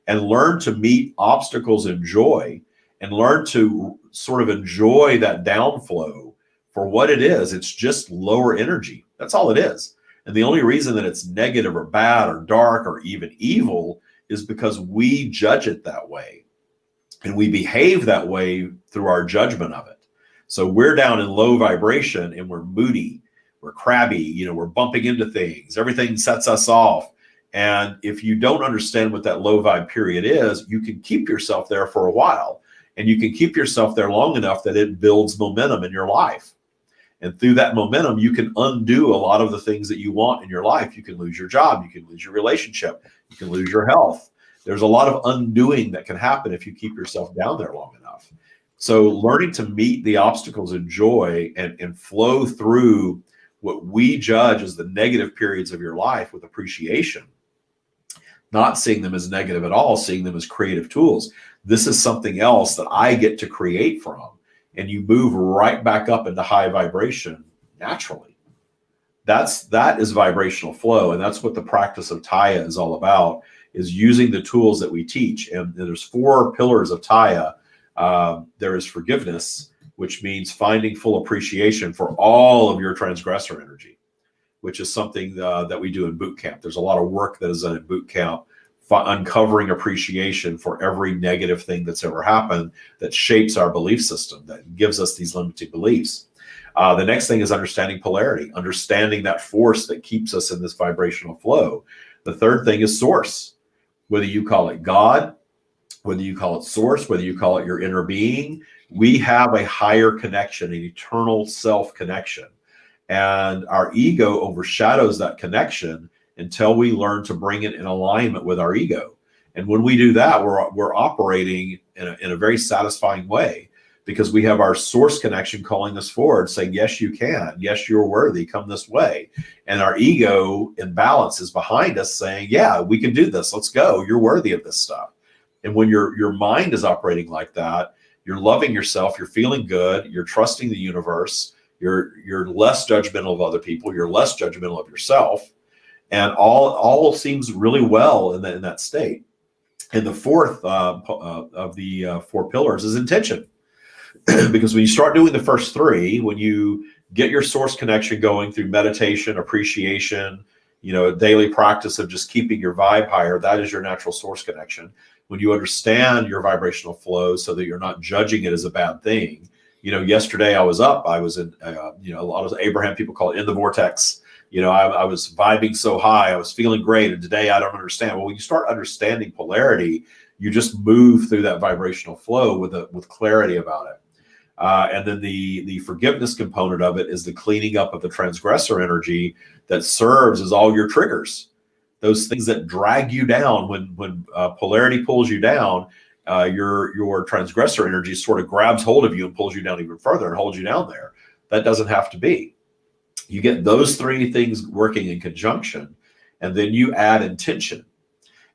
and learn to meet obstacles in joy, and learn to sort of enjoy that downflow for what it is. It's just lower energy. That's all it is. And the only reason that it's negative or bad or dark or even evil is because we judge it that way. And we behave that way through our judgment of it. So we're down in low vibration, and we're moody, we're crabby, we're bumping into things. Everything sets us off. And if you don't understand what that low vibe period is, you can keep yourself there for a while. And you can keep yourself there long enough that it builds momentum in your life. And through that momentum, you can undo a lot of the things that you want in your life. You can lose your job. You can lose your relationship. You can lose your health. There's a lot of undoing that can happen if you keep yourself down there long enough. So learning to meet the obstacles in joy and flow through what we judge as the negative periods of your life with appreciation, not seeing them as negative at all, seeing them as creative tools. This is something else that I get to create from. And you move right back up into high vibration naturally. That is vibrational flow. And that's what the practice of TYA is all about, is using the tools that we teach. And there's 4 pillars of TYA. There is forgiveness, which means finding full appreciation for all of your transgressor energy, which is something that we do in boot camp. There's a lot of work that is done in boot camp, uncovering appreciation for every negative thing that's ever happened that shapes our belief system, that gives us these limiting beliefs. The next thing is understanding polarity, understanding that force that keeps us in this vibrational flow. The third thing is source, whether you call it God, whether you call it source, whether you call it your inner being. We have a higher connection, an eternal self connection. And our ego overshadows that connection until we learn to bring it in alignment with our ego. And when we do that, we're operating in a very satisfying way, because we have our source connection calling us forward, saying, yes, you can. Yes, you're worthy. Come this way. And our ego in balance is behind us saying, yeah, we can do this. Let's go. You're worthy of this stuff. And when your mind is operating like that, you're loving yourself, you're feeling good, you're trusting the universe, you're less judgmental of other people, you're less judgmental of yourself, and all seems really well in that state. And the fourth of the four pillars is intention. Because when you start doing the first three, when you get your source connection going through meditation, appreciation, a daily practice of just keeping your vibe higher, that is your natural source connection. When you understand your vibrational flow so that you're not judging it as a bad thing. Yesterday I was in, a lot of Abraham people call it in the vortex. I was vibing so high, I was feeling great. And today I don't understand. Well, when you start understanding polarity, you just move through that vibrational flow with clarity about it. And then the forgiveness component of it is the cleaning up of the transgressor energy that serves as all your triggers. Those things that drag you down when polarity pulls you down, your transgressor energy sort of grabs hold of you and pulls you down even further and holds you down there. That doesn't have to be. You get those three things working in conjunction, and then you add intention.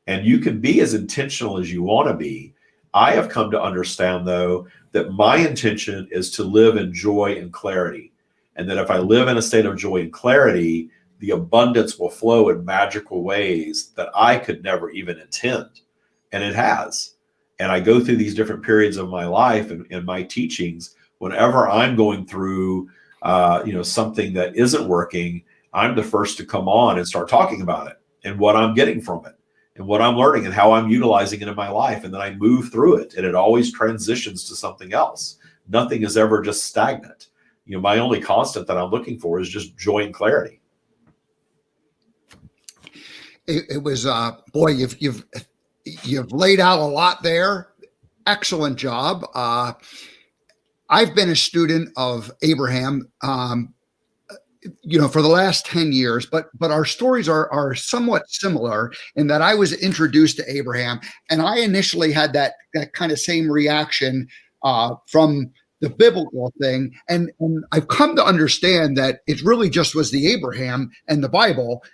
And you can be as intentional as you want to be. I have come to understand, though, that my intention is to live in joy and clarity. And that if I live in a state of joy and clarity, the abundance will flow in magical ways that I could never even intend. And it has. And I go through these different periods of my life and in my teachings, whenever I'm going through, something that isn't working, I'm the first to come on and start talking about it and what I'm getting from it and what I'm learning and how I'm utilizing it in my life. And then I move through it, and it always transitions to something else. Nothing is ever just stagnant. My only constant that I'm looking for is just joy and clarity. It was boy, you've laid out a lot there. Excellent job. I've been a student of Abraham, for the last 10 years, but our stories are somewhat similar in that I was introduced to Abraham, and I initially had that kind of same reaction from the biblical thing. And I've come to understand that it really just was the Abraham and the Bible,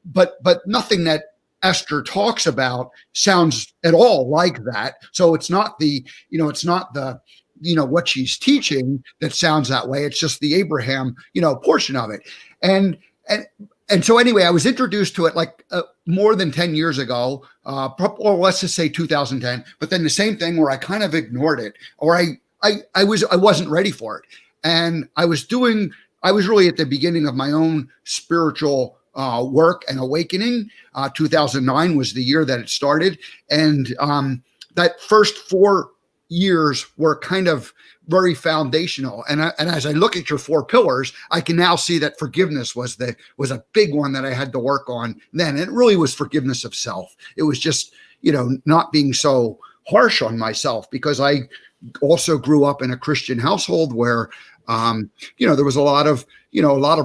but nothing that Esther talks about sounds at all like that. So it's not what she's teaching that sounds that way. It's just the Abraham, portion of it. And so anyway, I was introduced to it like more than 10 years ago, or let's just say 2010, but then the same thing where I kind of ignored it, or I wasn't ready for it. And I was really at the beginning of my own spiritual work and awakening. 2009 was the year that it started. And that first 4 years were kind of very foundational. And as I look at your 4 pillars, I can now see that forgiveness was a big one that I had to work on then. It really was forgiveness of self. It was just, not being so harsh on myself, because I also grew up in a Christian household where, there was a lot of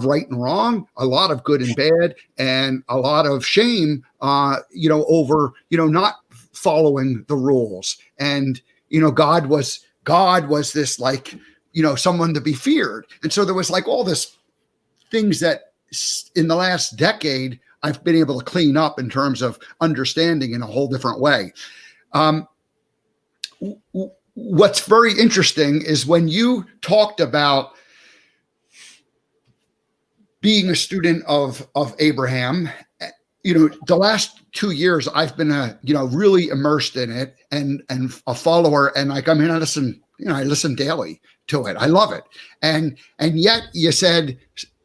right and wrong, a lot of good and bad, and a lot of shame, over, not following the rules. And, God was this someone to be feared. And so there was all this things that in the last decade, I've been able to clean up in terms of understanding in a whole different way. What's very interesting is when you talked about being a student of Abraham, the last 2 years I've been really immersed in it and a follower, and I listen daily to it. I love it. And yet you said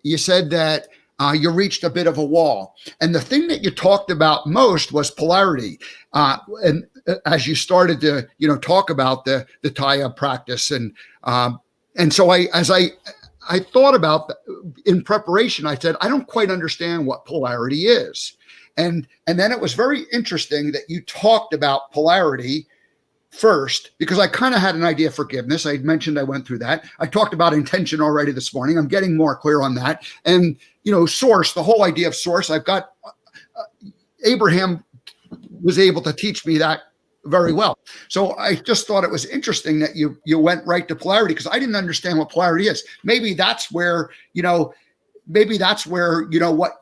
that you reached a bit of a wall. And the thing that you talked about most was polarity. And as you started to, talk about the TYA practice. And so I thought about in preparation, I said, I don't quite understand what polarity is. And then it was very interesting that you talked about polarity first, because I kind of had an idea of forgiveness. I mentioned I went through that. I talked about intention already this morning. I'm getting more clear on that. And, source, the whole idea of source, I've got Abraham was able to teach me that very well. So I just thought it was interesting that you went right to polarity, because I didn't understand what polarity is. Maybe that's where, what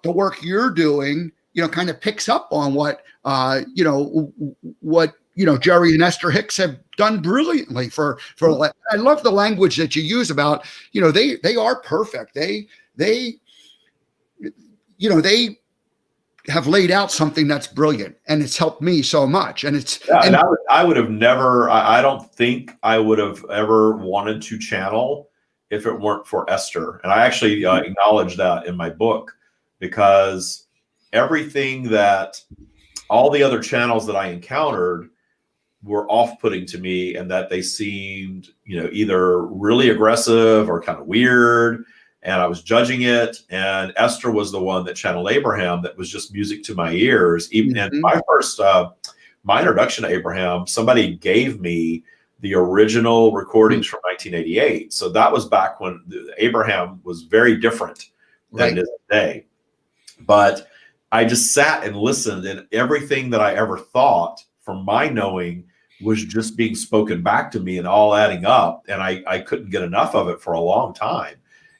the work you're doing, kind of picks up on what, Jerry and Esther Hicks have done brilliantly for I love the language that you use about, they are perfect. They have laid out something that's brilliant, and it's helped me so much. And it's, and I would have never, I don't think I would have ever wanted to channel if it weren't for Esther. And I actually acknowledge that in my book, because everything that all the other channels that I encountered were off-putting to me, and that they seemed, either really aggressive or kind of weird, and I was judging it. And Esther was the one that channeled Abraham that was just music to my ears. Even in my first, my introduction to Abraham, somebody gave me the original recordings from 1988. So that was back when Abraham was very different than it is today. But I just sat and listened, and everything that I ever thought from my knowing was just being spoken back to me and all adding up. And I couldn't get enough of it for a long time.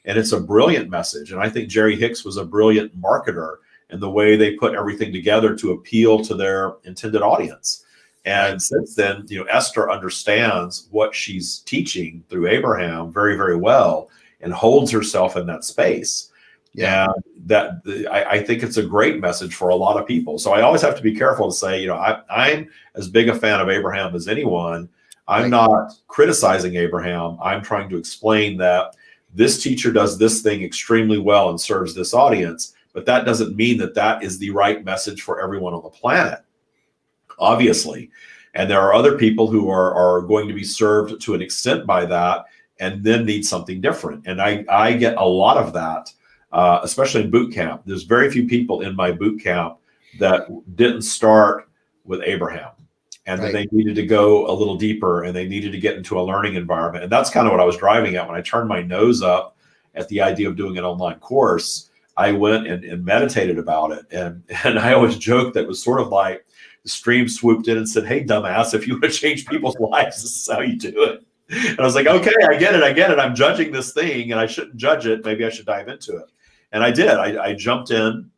And it's a brilliant message. And I think Jerry Hicks was a brilliant marketer in the way they put everything together to appeal to their intended audience. And since then, Esther understands what she's teaching through Abraham very, very well, and holds herself in that space. Yeah. And I think it's a great message for a lot of people. So I always have to be careful to say, I'm as big a fan of Abraham as anyone. I'm not criticizing Abraham. I'm trying to explain that this teacher does this thing extremely well and serves this audience, but that doesn't mean that that is the right message for everyone on the planet, obviously. And there are other people who are going to be served to an extent by that and then need something different. And I get a lot of that, especially in boot camp. There's very few people in my boot camp that didn't start with Abraham. And then they needed to go a little deeper, and they needed to get into a learning environment. And that's kind of what I was driving at when I turned my nose up at the idea of doing an online course. I went and meditated about it. And I always joked that it was sort of like the stream swooped in and said, "Hey, dumbass, if you want to change people's lives, this is how you do it." And I was like, okay, I get it. I'm judging this thing, and I shouldn't judge it. Maybe I should dive into it. And I did. I jumped in.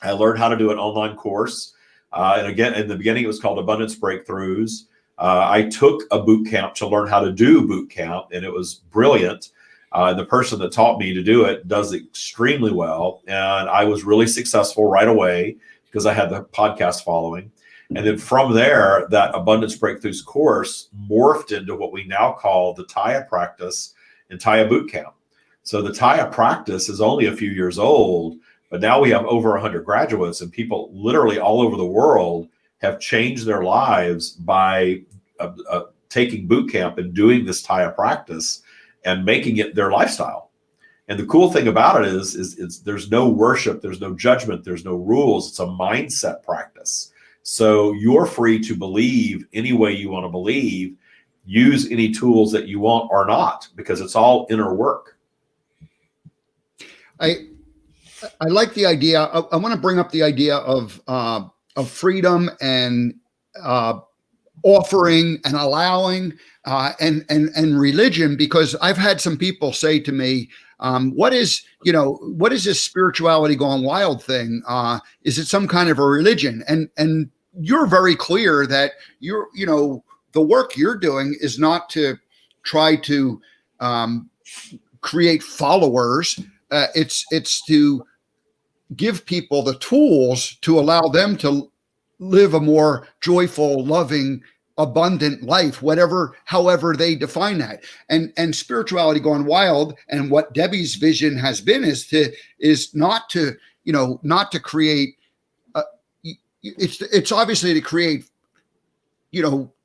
I learned how to do an online course. And again, in the beginning, it was called Abundance Breakthroughs. I took a boot camp to learn how to do boot camp, and it was brilliant. The person that taught me to do it does extremely well. And I was really successful right away because I had the podcast following. And then from there, that Abundance Breakthroughs course morphed into what we now call the TYA practice and TYA Bootcamp. So the TYA practice is only a few years old, but now we have over 100 graduates, and people literally all over the world have changed their lives by taking boot camp and doing this TYA practice and making it their lifestyle. And the cool thing about it is there's no worship, there's no judgment, there's no rules. It's a mindset practice. So you're free to believe any way you want to believe, use any tools that you want or not, because it's all inner work. I like the idea. I want to bring up the idea of freedom and offering and allowing and religion, because I've had some people say to me, what is this spirituality gone wild thing? Is it some kind of a religion? And you're very clear that the work you're doing is not to try to create followers. It's to give people the tools to allow them to live a more joyful, loving, abundant life, however they define that. And spirituality gone wild, and what Debbie's vision has been is not to create. It's obviously to create,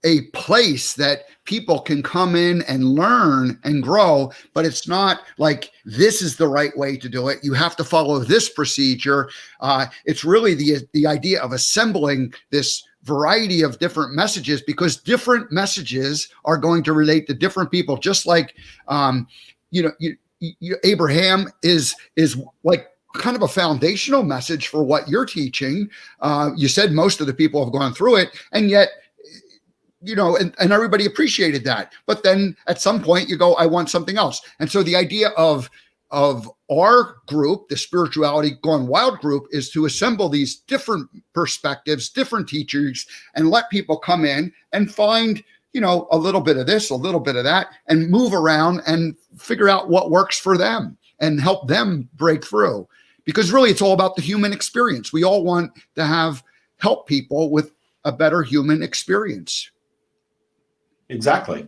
a place that people can come in and learn and grow, but it's not like this is the right way to do it. You have to follow this procedure. It's really the idea of assembling this variety of different messages, because different messages are going to relate to different people. Just like, Abraham is like kind of a foundational message for what you're teaching. You said most of the people have gone through it, and yet, and everybody appreciated that. But then at some point you go, I want something else. And so the idea of our group, the Spirituality Gone Wild group, is to assemble these different perspectives, different teachers, and let people come in and find, a little bit of this, a little bit of that, and move around and figure out what works for them and help them break through. Because really it's all about the human experience. We all want to help people with a better human experience. Exactly.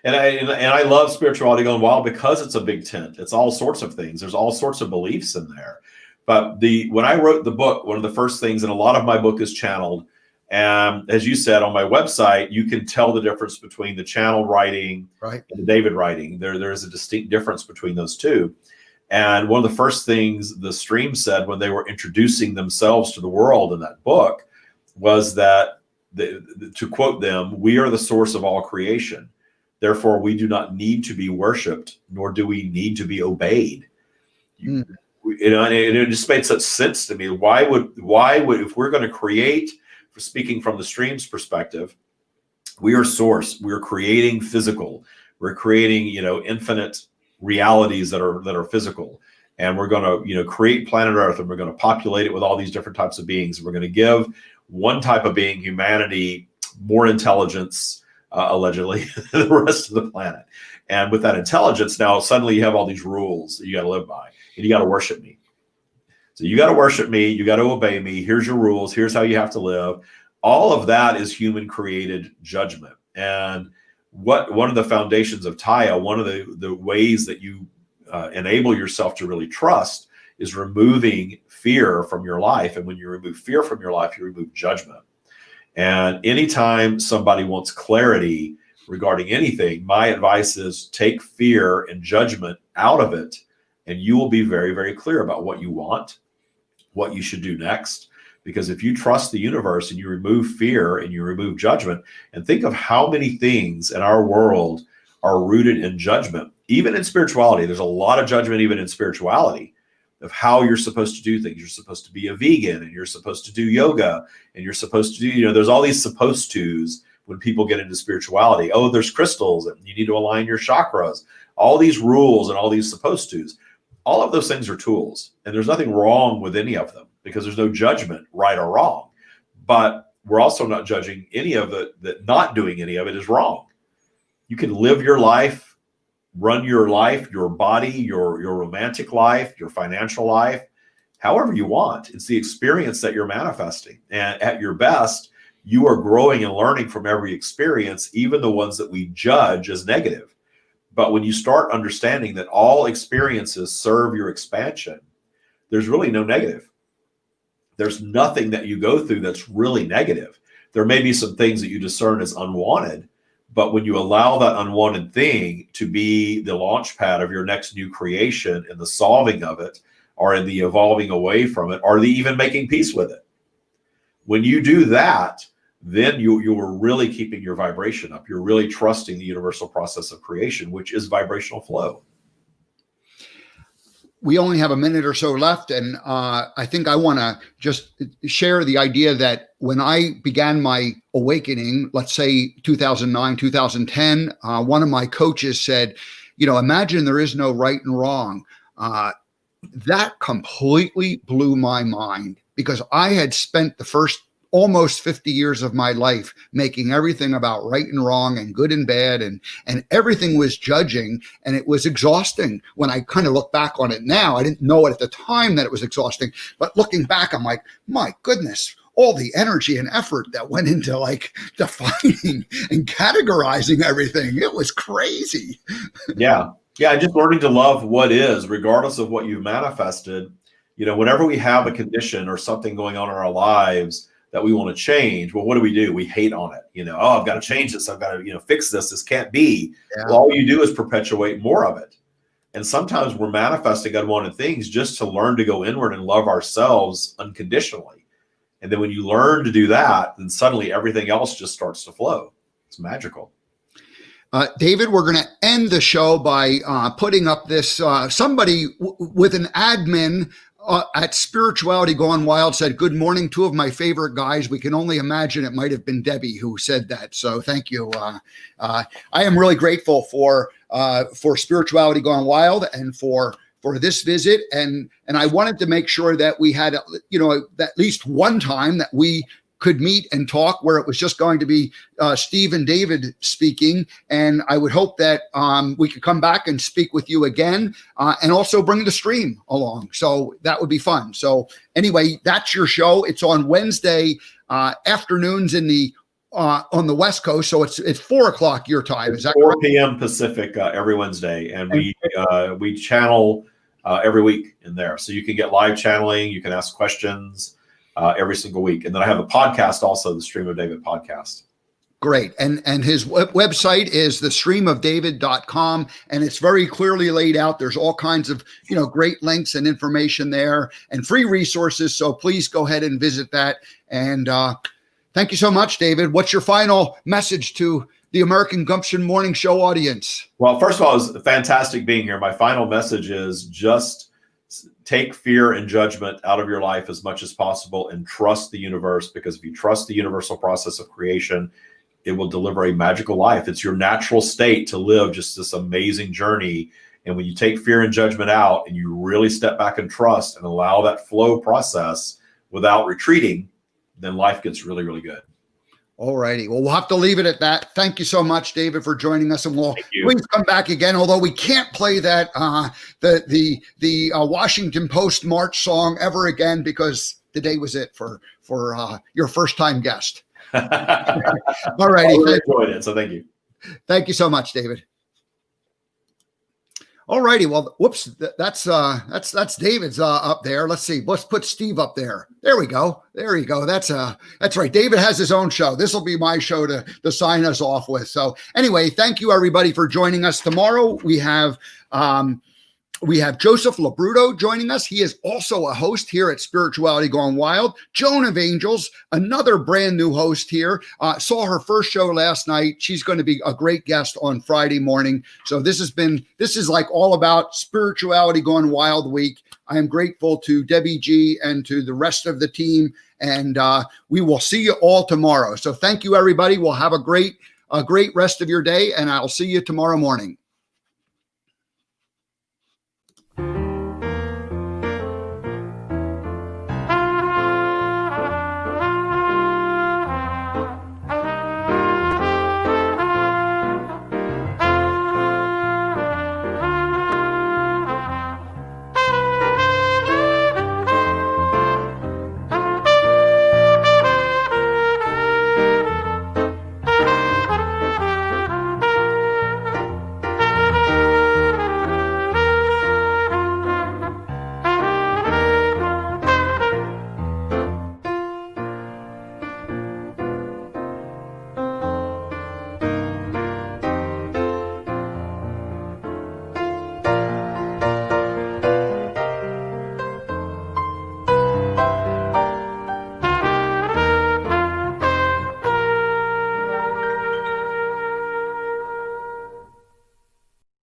And I love Spirituality Gone Wild because it's a big tent. It's all sorts of things. There's all sorts of beliefs in there. But when I wrote the book, one of the first things, and a lot of my book is channeled, as you said, on my website, you can tell the difference between the channeled writing and the David writing. There is a distinct difference between those two. And one of the first things the stream said when they were introducing themselves to the world in that book was that, to quote them, "We are the source of all creation. Therefore, we do not need to be worshipped, nor do we need to be obeyed." And it just made such sense to me. Why would if we're going to create, speaking from the stream's perspective, we are source. We're creating physical. We're creating, infinite realities that are physical, and we're going to, create planet Earth, and we're going to populate it with all these different types of beings. We're going to give one type of being, humanity, more intelligence, allegedly, than the rest of the planet. And with that intelligence, now suddenly you have all these rules that you got to live by, and you got to worship me. So you got to worship me. You got to obey me. Here's your rules. Here's how you have to live. All of that is human created judgment. And one of the foundations of TYA, one of the ways that you enable yourself to really trust is removing fear from your life. And when you remove fear from your life, you remove judgment. And anytime somebody wants clarity regarding anything, my advice is take fear and judgment out of it, and you will be very, very clear about what you want, what you should do next. Because if you trust the universe and you remove fear and you remove judgment, and think of how many things in our world are rooted in judgment, even in spirituality, there's a lot of judgment even in spirituality of how you're supposed to do things. You're supposed to be a vegan, and you're supposed to do yoga, and you're supposed to do, there's all these supposed tos when people get into spirituality. Oh, there's crystals, and you need to align your chakras. All these rules and all these supposed tos. All of those things are tools, and there's nothing wrong with any of them because there's no judgment, right or wrong. But we're also not judging any of it, that not doing any of it is wrong. You can live your life, run your life, your body, your romantic life, your financial life, however you want. It's the experience that you're manifesting. And at your best, you are growing and learning from every experience, even the ones that we judge as negative. But when you start understanding that all experiences serve your expansion, there's really no negative. There's nothing that you go through that's really negative. There may be some things that you discern as unwanted, but when you allow that unwanted thing to be the launch pad of your next new creation and the solving of it, or in the evolving away from it, or the even making peace with it, when you do that, then you are really keeping your vibration up. You're really trusting the universal process of creation, which is vibrational flow. We only have a minute or so left, and I think I want to just share the idea that when I began my awakening, let's say 2009, 2010, one of my coaches said, imagine there is no right and wrong. That completely blew my mind, because I had spent the first almost 50 years of my life making everything about right and wrong and good and bad, and everything was judging, and it was exhausting. When I kind of look back on it now, I didn't know it at the time that it was exhausting, but looking back, I'm like, my goodness, all the energy and effort that went into like defining and categorizing everything. It was crazy. Yeah. And just learning to love what is, regardless of what you've manifested. Whenever we have a condition or something going on in our lives that we want to change, well, what do? We hate on it. Oh, I've got to change this. I've got to, fix this. This can't be. Yeah. Well, all you do is perpetuate more of it. And sometimes we're manifesting unwanted things just to learn to go inward and love ourselves unconditionally. And then when you learn to do that, then suddenly everything else just starts to flow. It's magical. David, we're going to end the show by putting up this, somebody with an admin at Spirituality Gone Wild said, "Good morning, two of my favorite guys." We can only imagine it might have been Debbie who said that. So thank you. I am really grateful for Spirituality Gone Wild and for this visit. And I wanted to make sure that we had, at least one time that we could meet and talk where it was just going to be Steve and David speaking. And I would hope that we could come back and speak with you again and also bring the stream along. So that would be fun. So anyway, that's your show. It's on Wednesday afternoons on the West Coast. So it's 4:00 your time. Is that 4 correct? p.m. Pacific every Wednesday. And we channel every week in there. So you can get live channeling. You can ask questions every single week. And then I have a podcast also, the Stream of David podcast. Great. And his website is thestreamofdavid.com, and it's very clearly laid out. There's all kinds of, great links and information there and free resources. So please go ahead and visit that. And thank you so much, David. What's your final message to the American Gumption Morning Show audience? Well, first of all, it was fantastic being here. My final message is just take fear and judgment out of your life as much as possible and trust the universe, because if you trust the universal process of creation, it will deliver a magical life. It's your natural state to live just this amazing journey. And when you take fear and judgment out and you really step back and trust and allow that flow process without retreating, then life gets really, really good. All righty. Well, we'll have to leave it at that. Thank you so much, David, for joining us, and we'll please come back again. Although we can't play that the Washington Post March song ever again, because today was it for your first time guest. All righty. I really enjoyed it, so thank you. Thank you so much, David. All righty. Well, whoops, that's David's up there. Let's see. Let's put Steve up there. There we go. There you go. That's right. David has his own show. This will be my show to sign us off with. So anyway, thank you everybody for joining us. Tomorrow we have Joseph Labruto joining us. He is also a host here at Spirituality Gone Wild. Joan of Angels, another brand new host here. Saw her first show last night. She's going to be a great guest on Friday morning. So this is like all about Spirituality Gone Wild week. I am grateful to Debbie G and to the rest of the team. And we will see you all tomorrow. So thank you, everybody. We'll have a great rest of your day, and I'll see you tomorrow morning.